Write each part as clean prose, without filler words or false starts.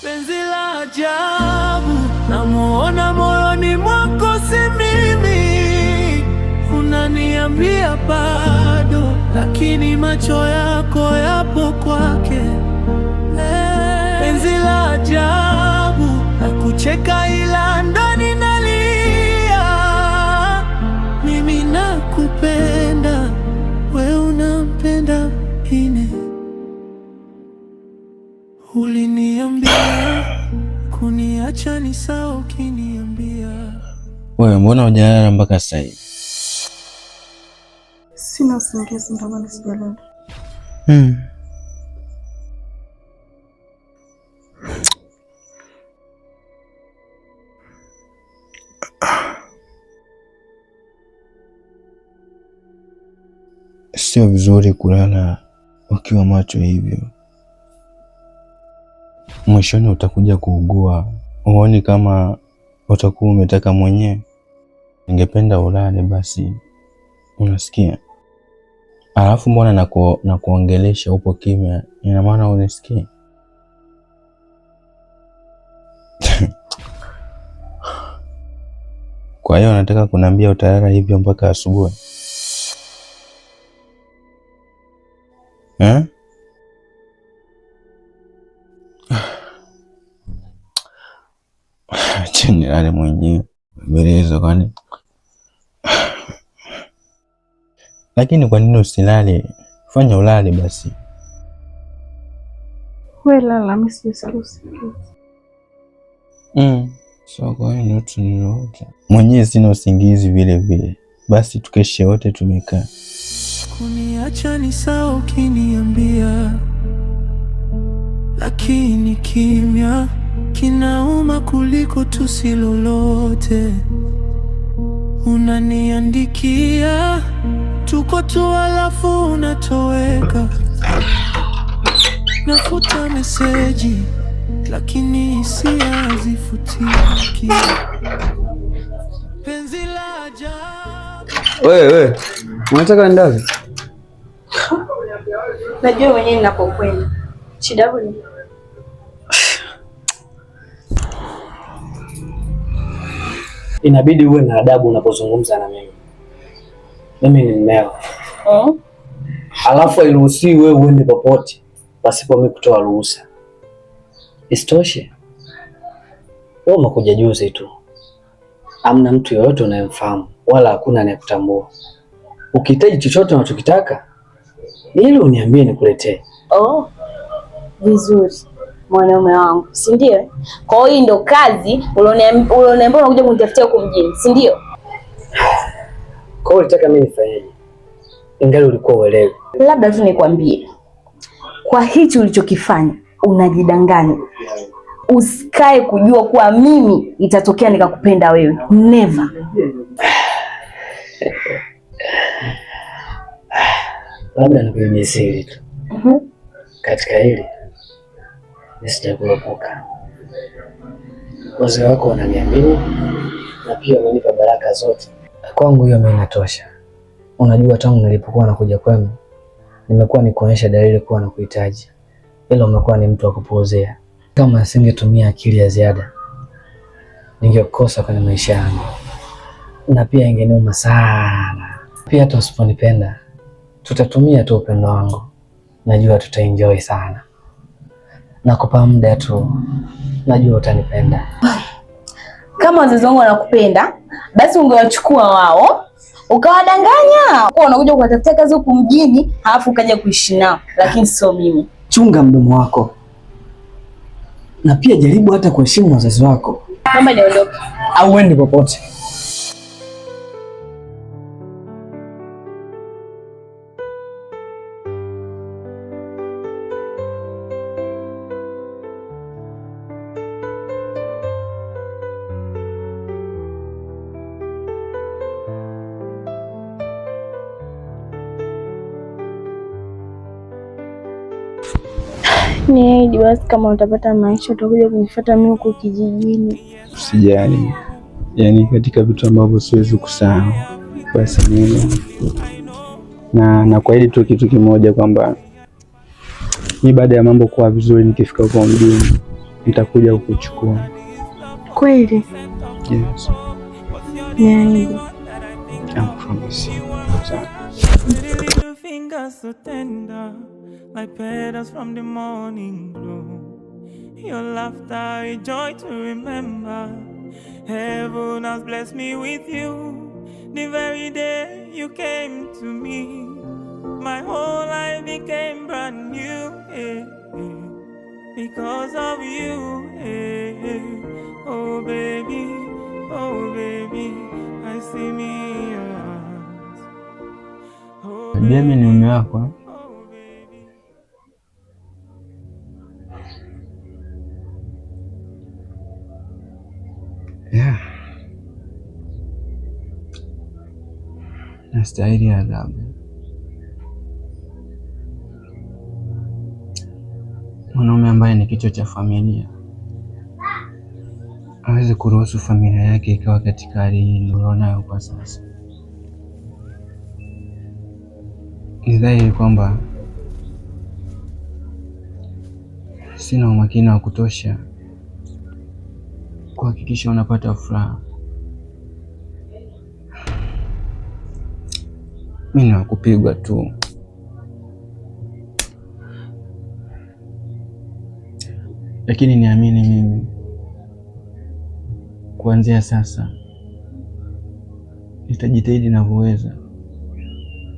Penzi la ajabu namuona moyoni mwako, si mimi. Unaniambia bado, lakini macho yako yapo kwake. Penzi la ajabu nakucheka, ila ndani nalia. Mimi nakupenda, wewe unampenda mwingine. Uliniambia kuniacha ni sawa, ukiniambia. Wewe mbona hujalala mpaka sasa hivi? Sina usingizi ndio maana sijalala. Sio vizuri kulala ukiwa macho hivyo. Mwishoni utakuja kuugua. Huoni kama utakuwa umetaka mwenyewe? Ningependa ulale basi, unasikia? Alafu mbona nakuongelesha upo kimya? Ina maana unisikia? Kwa hiyo nataka kuniambia utalala hivyo mpaka asubuhi? Chini nilale mwenyewe mbelezo kwani. Lakini kwa nini usilale? Fanya ulale basi. Wewe lala, mimi sijasikia usingizi. So kwa hiyo tunilota. Mwenyewe sina usingizi vile vile. Basi tukeshe wote tumekaa. Kuniacha ni sawa ukiniambia, lakini kimya kinauma kuliko tusilolote. Unaniandikia tuko tu, alafu unatoweka. Nafuta meseji lakini hisia hazifutiki. Penzi la ajabu. Wewe, unataka ndazi? Najua mwenyewe ninapokwenda. Shida yako ni inabidi uwe na adabu unapozungumza na mimi. Mimi ni mmeo. Alafu hairuhusiwi wewe uende popote pasipo mimi kutoa ruhusa. Isitoshe, wewe umekuja juzi tu. Hamna mtu yoyote unayemfahamu wala hakuna anayekutambua. Ukihitaji chochote unachokitaka, ili uniambie nikuletee. Vizuri. Mwanaume wangu, si ndio? Kwa hiyo ndio kazi ulioniambia unakuja kunitafutia huko mjini, si ndio? Kwa hiyo unataka mimi nifanyeje? Ingali ulikuwa uelewi. Labda tu nikwambie, kwa hichi ulichokifanya unajidanganya. Usikae kujua kuwa mimi itatokea nikakupenda wewe. Never. Labda nikuambie siri tu. Katika hili nisijakuepuka. Wazee wako wananiamini na pia wamenipa baraka zote. Kwangu hiyo mimi inatosha. Unajua tangu nilipokuwa nakuja kwenu nimekuwa nikuonyesha dalili kuwa nakuhitaji. Ila umekuwa ni mtu wa kupuuzia. Kama singetumia akili ya ziada ningekosa kwenye maisha yangu. Na pia ingeniuma sana. Pia hata usiponipenda tutatumia tu upendo wangu. Najua tutaenjoy sana. Nakupa muda tu. Najua utanipenda. Kama wazazi wangu wanakupenda, basi ungewachukua wao, ukawadanganya. Kwa unakuja kuwatafutia kazi huku mjini, halafu ukaja kuishi nao, lakini sio mimi. Chunga mdomo wako. Na pia jaribu hata kuheshimu wazazi wako. Kama niondoke au uende popote. Niahidi basi kama utapata maisha utakuja kunifuata mimi huko kijijini. Usijali. Yaani katika vitu ambavyo siwezi kusahau basi mimi na kwa hili tu kitu kimoja kwamba ni baada ya mambo kuwa vizuri nikifika huko mjini nitakuja kukuchukua. Kweli? Yes. Niahidi. I promise you. Little fingers so tender, like petals from the morning glow. Your laughter a joy to remember. Heaven has blessed me with you. The very day you came to me, my whole life became brand new. Because of you. Oh baby, I see me yours. Mimi ni mume wako. Yeah. Nastahili adhabu. Mwanaume ambaye ni kichwa cha familia aweze kuruhusu familia yake ikawa katika hali hii ulionayo kwa sasa. Ni dhahiri kwamba sina umakini wa kutosha kuhakikisha unapata furaha. Mimi ni wa kupigwa tu. Lakini niamini mimi, kuanzia sasa nitajitahidi ninavyoweza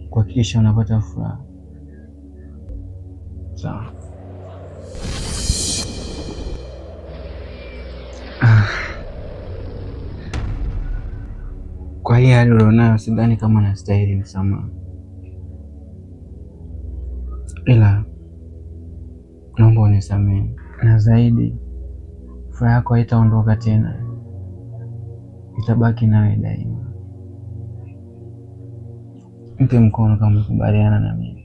kuhakikisha unapata furaha. Sawa. Kwa hii hali ulionayo sidhani kama nastahili msamaha, ila naomba unisamehe, na zaidi furaha yako haitaondoka tena, itabaki nawe daima. Mpe mkono kama umekubaliana na mimi.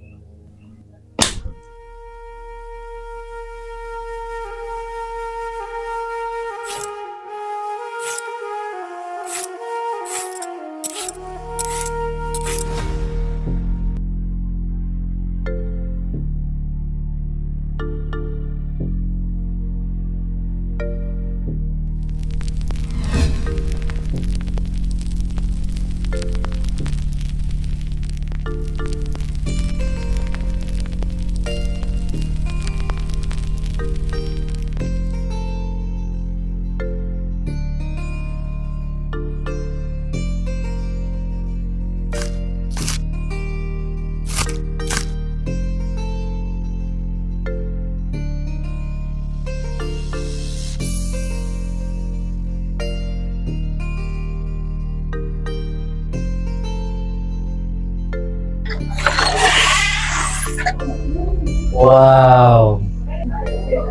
Wow.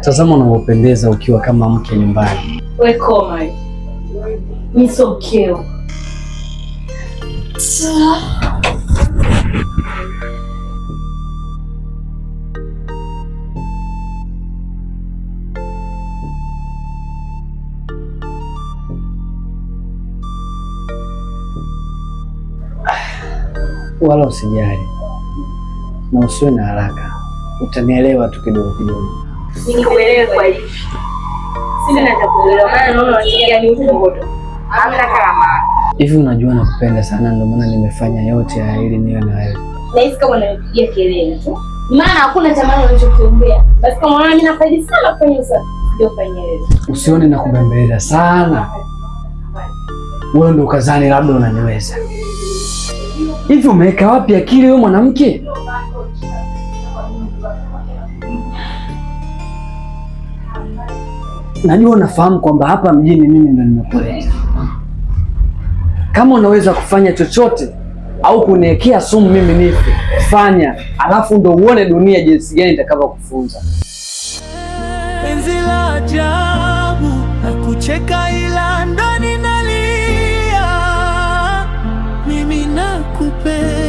Tazama unavyopendeza ukiwa kama mke nyumbani. Wewe koma. Mimi sio mkeo. Wala usijali na usiwe na haraka, utanielewa tu kidogo kidogo. Nikuelewe kwa hivi. Sina cha kuelewa, maana naona unasikia ni utumbo tu. Hamna kama. Hivi unajua nakupenda sana, ndio maana nimefanya yote haya ili niwe na wewe. Nahisi kama unanipigia kelele tu. Maana hakuna cha maana unachokiombea. Basi kama unaona mimi nafaidi sana kufanya usafi, ndio fanya wewe. Usione na kubembeleza sana. Wewe ndio kazani labda unaniweza. Hivi umeweka wapi akili wewe mwanamke? Najua unafahamu kwamba hapa mjini mimi ndo nimekuleta. Kama unaweza kufanya chochote au kuniwekea sumu mimi nife, fanya, alafu ndo uone dunia jinsi gani itakavyokufunza. Penzi la ajabu na kucheka ila ndani nalia, mimi nakupenda.